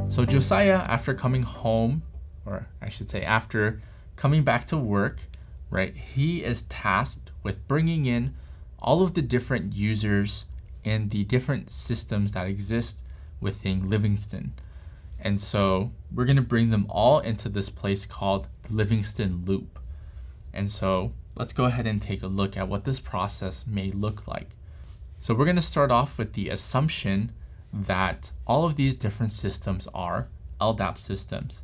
So Josiah, after coming home, or I should say after coming back to work, right, he is tasked with bringing in all of the different users in the different systems that exist within Livingston. And so we're going to bring them all into this place called the Livingston Loop. And so let's go ahead and take a look at what this process may look like. So we're going to start off with the assumption that all of these different systems are LDAP systems.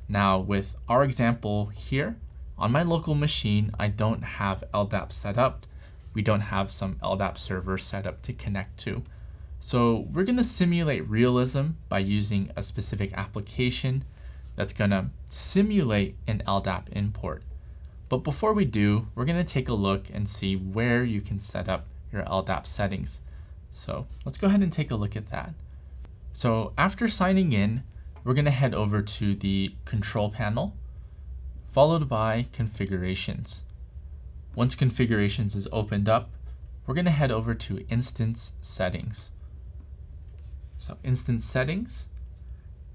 Now with our example here, on my local machine, I don't have LDAP set up. We don't have some LDAP server set up to connect to. So we're going to simulate realism by using a specific application that's going to simulate an LDAP import. But before we do, we're going to take a look and see where you can set up your LDAP settings. So let's go ahead and take a look at that. So after signing in, we're going to head over to the control panel, followed by configurations. Once configurations is opened up, we're going to head over to instance settings. So instance settings,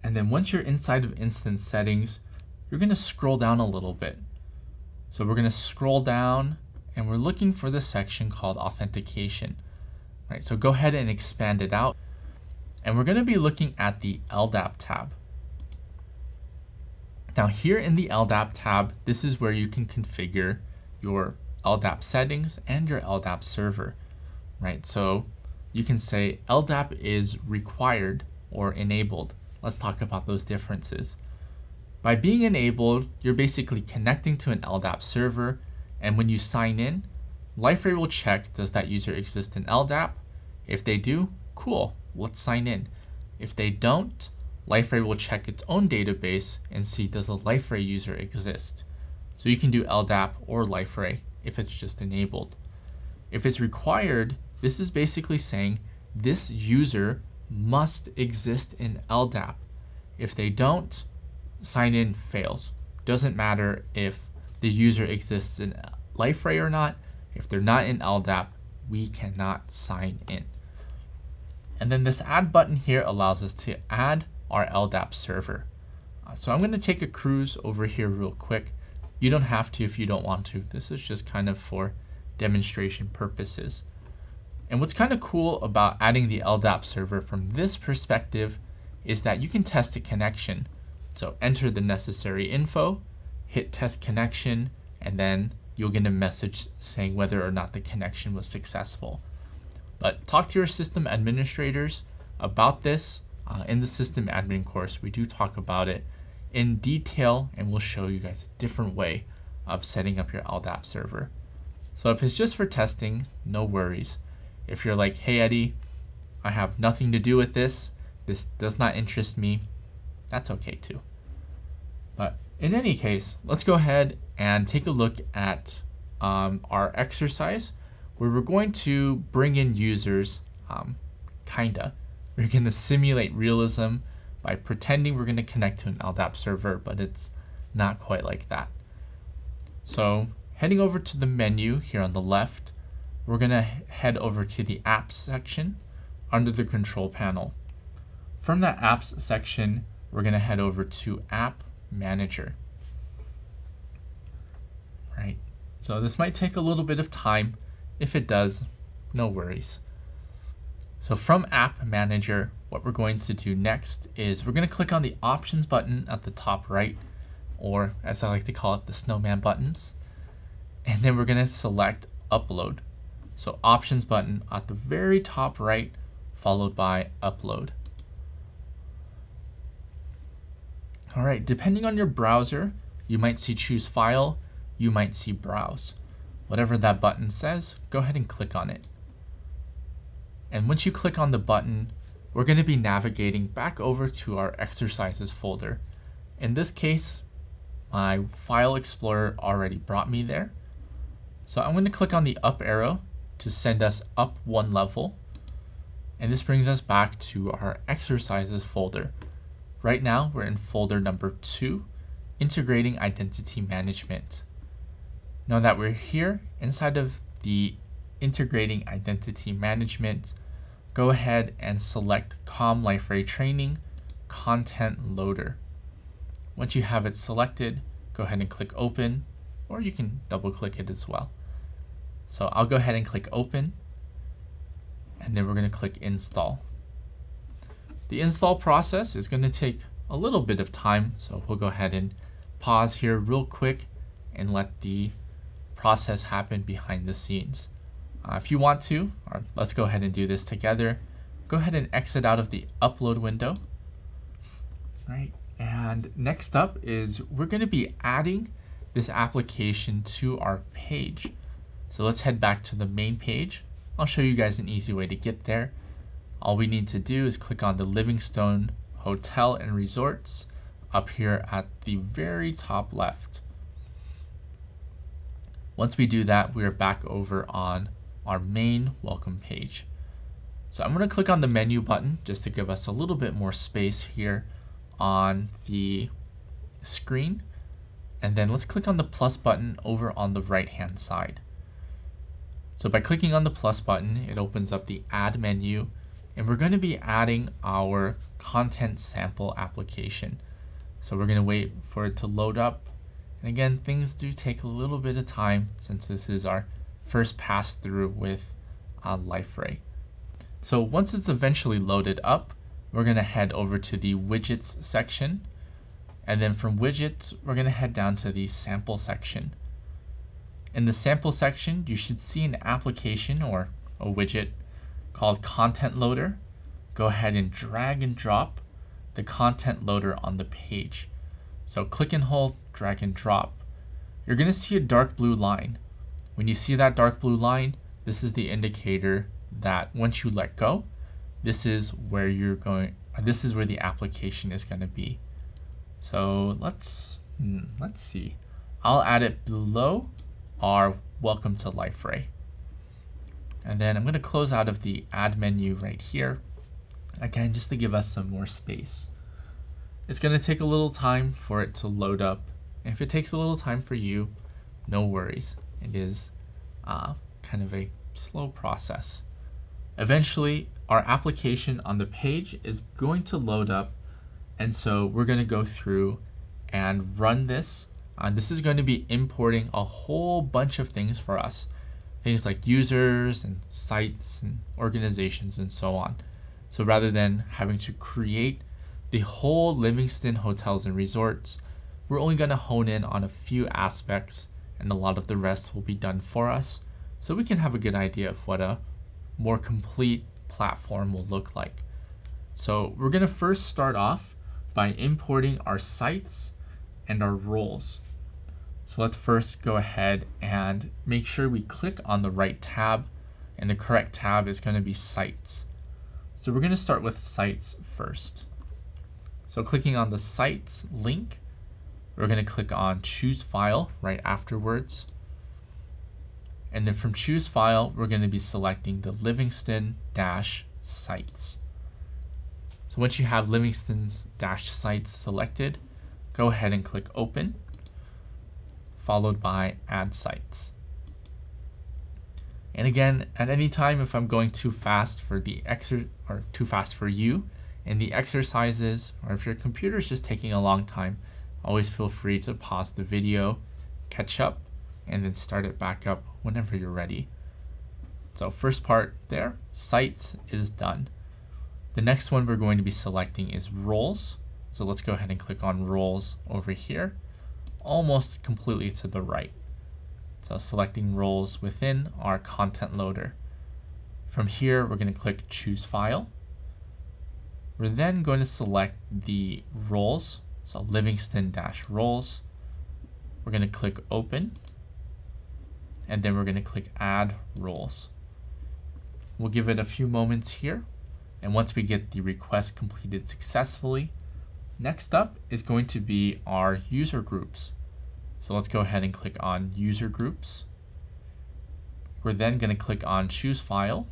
and then once you're inside of instance settings, you're going to scroll down a little bit. So we're going to scroll down and we're looking for the section called authentication. Right, so go ahead and expand it out. And we're going to be looking at the LDAP tab. Now here in the LDAP tab, this is where you can configure your LDAP settings and your LDAP server. Right, so you can say LDAP is required or enabled. Let's talk about those differences. By being enabled, you're basically connecting to an LDAP server, and when you sign in, Liferay will check, does that user exist in LDAP? If they do, cool, let's sign in. If they don't, Liferay will check its own database and see, does a Liferay user exist? So you can do LDAP or Liferay if it's just enabled. If it's required, this is basically saying this user must exist in LDAP. If they don't, sign in fails. Doesn't matter if the user exists in Liferay or not. If they're not in LDAP, we cannot sign in. And then this add button here allows us to add our LDAP server. So I'm going to take a cruise over here real quick. You don't have to if you don't want to. This is just kind of for demonstration purposes. And what's kind of cool about adding the LDAP server from this perspective is that you can test a connection. So enter the necessary info, hit test connection, and then you'll get a message saying whether or not the connection was successful. But talk to your system administrators about this. In the system admin course, we do talk about it in detail, and we'll show you guys a different way of setting up your LDAP server. So if it's just for testing, no worries. If you're like, hey Eddie, I have nothing to do with this does not interest me, that's okay too. But in any case, let's go ahead and take a look at our exercise where we're going to bring in users, We're going to simulate realism by pretending we're going to connect to an LDAP server, but it's not quite like that. So heading over to the menu here on the left, we're going to head over to the apps section under the control panel. From that apps section, we're going to head over to app manager. Right. So this might take a little bit of time. If it does, no worries. So from app manager, what we're going to do next is we're going to click on the options button at the top right, or as I like to call it, the snowman buttons. And then we're going to select upload. So options button at the very top right, followed by upload. All right, depending on your browser, you might see choose file, you might see browse. Whatever that button says, go ahead and click on it. And once you click on the button, we're going to be navigating back over to our exercises folder. In this case, my file explorer already brought me there. So I'm going to click on the up arrow to send us up one level. And this brings us back to our exercises folder. Right now, we're in folder number 2, integrating identity management. Now that we're here inside of the integrating identity management, go ahead and select COM Liferay Training, content loader. Once you have it selected, go ahead and click open, or you can double click it as well. So I'll go ahead and click open, and then we're going to click install. The install process is going to take a little bit of time, so we'll go ahead and pause here real quick and let the process happen behind the scenes. If you want to, or let's go ahead and do this together. Go ahead and exit out of the upload window. Right, and next up is we're going to be adding this application to our page. So let's head back to the main page. I'll show you guys an easy way to get there. All we need to do is click on the Livingstone Hotel and Resorts up here at the very top left. Once we do that, we are back over on our main welcome page. So I'm going to click on the menu button just to give us a little bit more space here on the screen. And then let's click on the plus button over on the right hand side. So by clicking on the plus button, it opens up the add menu, and we're going to be adding our content sample application. So we're going to wait for it to load up. And again, things do take a little bit of time since this is our first pass through with Liferay. So once it's eventually loaded up, we're going to head over to the widgets section. And then from widgets, we're going to head down to the sample section. In the sample section, you should see an application or a widget called Content Loader. Go ahead and drag and drop the content loader on the page. So click and hold, drag and drop. You're going to see a dark blue line. When you see that dark blue line, this is the indicator that once you let go, this is where the application is going to be. So let's see. I'll add it below our welcome to Liferay. And then I'm going to close out of the add menu right here, again, just to give us some more space. It's going to take a little time for it to load up. And if it takes a little time for you, no worries. It is kind of a slow process. Eventually, our application on the page is going to load up. And so we're going to go through and run this. This is going to be importing a whole bunch of things for us. Things like users and sites and organizations and so on. So rather than having to create the whole Livingston Hotels and Resorts, we're only going to hone in on a few aspects, and a lot of the rest will be done for us, so we can have a good idea of what a more complete platform will look like. So we're going to first start off by importing our sites and our roles. So let's first go ahead and make sure we click on the right tab, and the correct tab is going to be sites. So we're going to start with sites first. So clicking on the sites link, we're going to click on choose file right afterwards. And then from choose file, we're going to be selecting the Livingston-sites. So once you have Livingston-sites selected, go ahead and click open, followed by add sites. And again, at any time, if I'm going too fast for too fast for you in the exercises, or if your computer is just taking a long time, always feel free to pause the video, catch up, and then start it back up whenever you're ready. So first part there, sites is done. The next one we're going to be selecting is roles. So let's go ahead and click on roles over here, almost completely to the right. So selecting roles within our content loader. From here, we're going to click choose file. We're then going to select the roles, so Livingston-roles. We're going to click open, and then we're going to click add roles. We'll give it a few moments here, and once we get the request completed successfully, next up is going to be our user groups. So let's go ahead and click on user groups. We're then going to click on choose file,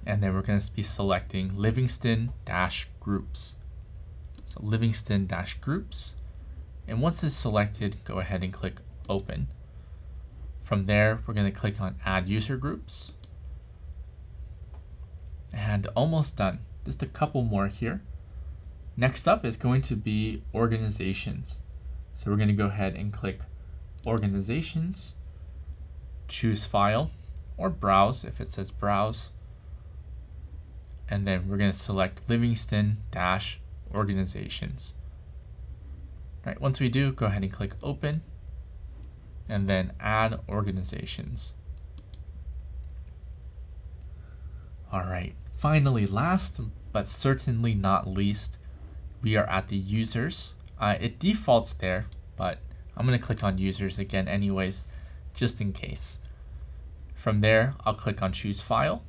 and then we're going to be selecting Livingston-groups. So Livingston-groups, and once it's selected, go ahead and click open. From there, we're going to click on add user groups, and almost done. just a couple more here. Next up is going to be organizations. So we're going to go ahead and click organizations, choose file or browse if it says browse, and then we're going to select Livingston-organizations. All right, once we do, go ahead and click open and then add organizations. All right, finally, last but certainly not least, we are at the users. It defaults there, but I'm going to click on users again anyways, just in case. From there, I'll click on choose file,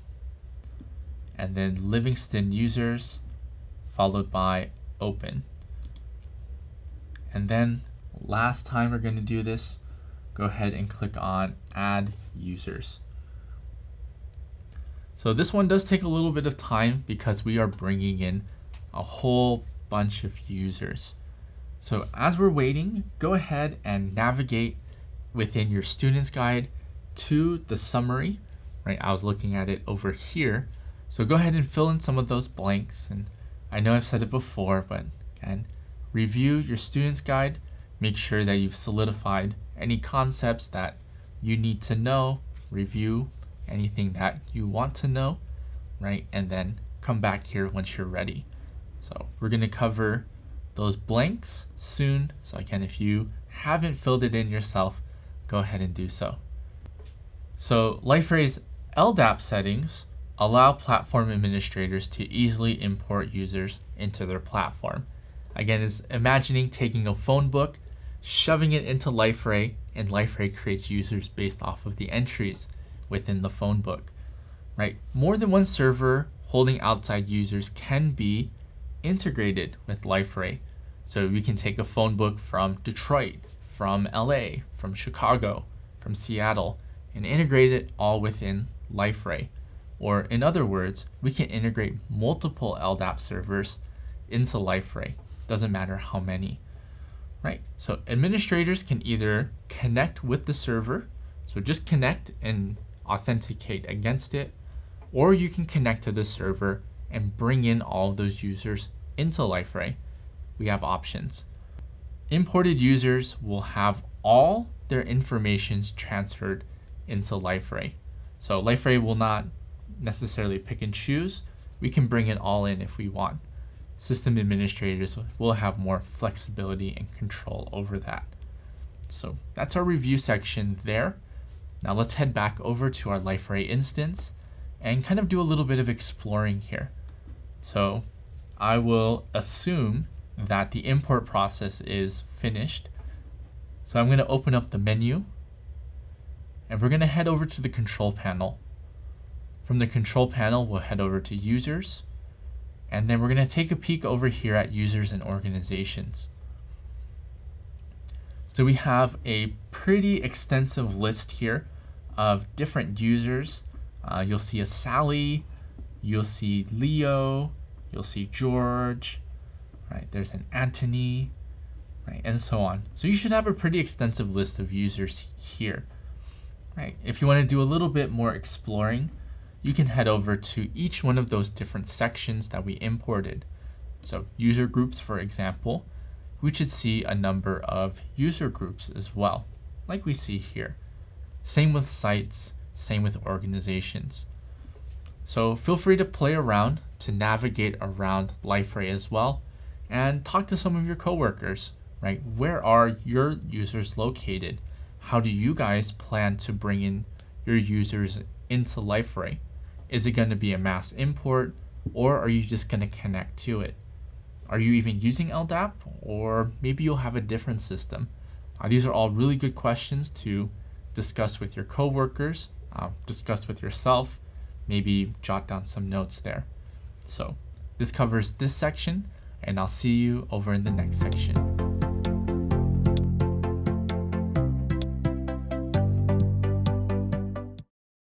and then Livingston users, followed by open. And then last time we're going to do this, go ahead and click on add users. So this one does take a little bit of time because we are bringing in a whole bunch of users. So as we're waiting, go ahead and navigate within your student's guide to the summary, right? I was looking at it over here. So go ahead and fill in some of those blanks. And I know I've said it before, but again, review your student's guide. Make sure that you've solidified any concepts that you need to know, review anything that you want to know, right? And then come back here once you're ready. So we're going to cover those blanks soon. So again, if you haven't filled it in yourself, go ahead and do so. So Liferay's LDAP settings allow platform administrators to easily import users into their platform. Again, it's imagining taking a phone book, shoving it into Liferay, and Liferay creates users based off of the entries within the phone book, right? More than one server holding outside users can be integrated with Liferay. So we can take a phone book from Detroit, from LA, from Chicago, from Seattle, and integrate it all within Liferay. Or in other words, we can integrate multiple LDAP servers into Liferay. Doesn't matter how many, right? So administrators can either connect with the server, so just connect and authenticate against it, or you can connect to the server and bring in all of those users into Liferay. We have options. Imported users will have all their informations transferred into Liferay. So Liferay will not necessarily pick and choose. We can bring it all in if we want. System administrators will have more flexibility and control over that. So that's our review section there. Now let's head back over to our Liferay instance and kind of do a little bit of exploring here. So I will assume that the import process is finished. So I'm going to open up the menu and we're going to head over to the control panel. From the control panel, we'll head over to users, and then we're going to take a peek over here at users and organizations. So we have a pretty extensive list here of different users. You'll see a Sally, you'll see Leo, you'll see George, right? There's an Anthony, right? And so on. So you should have a pretty extensive list of users here, right? If you want to do a little bit more exploring, you can head over to each one of those different sections that we imported. So user groups, for example, we should see a number of user groups as well, like we see here. Same with sites, same with organizations. So feel free to play around to navigate around Liferay as well, and talk to some of your coworkers, right? Where are your users located? How do you guys plan to bring in your users into Liferay? Is it going to be a mass import, or are you just going to connect to it? Are you even using LDAP, or maybe you'll have a different system? These are all really good questions to discuss with your coworkers, discuss with yourself, maybe jot down some notes there. So this covers this section, and I'll see you over in the next section.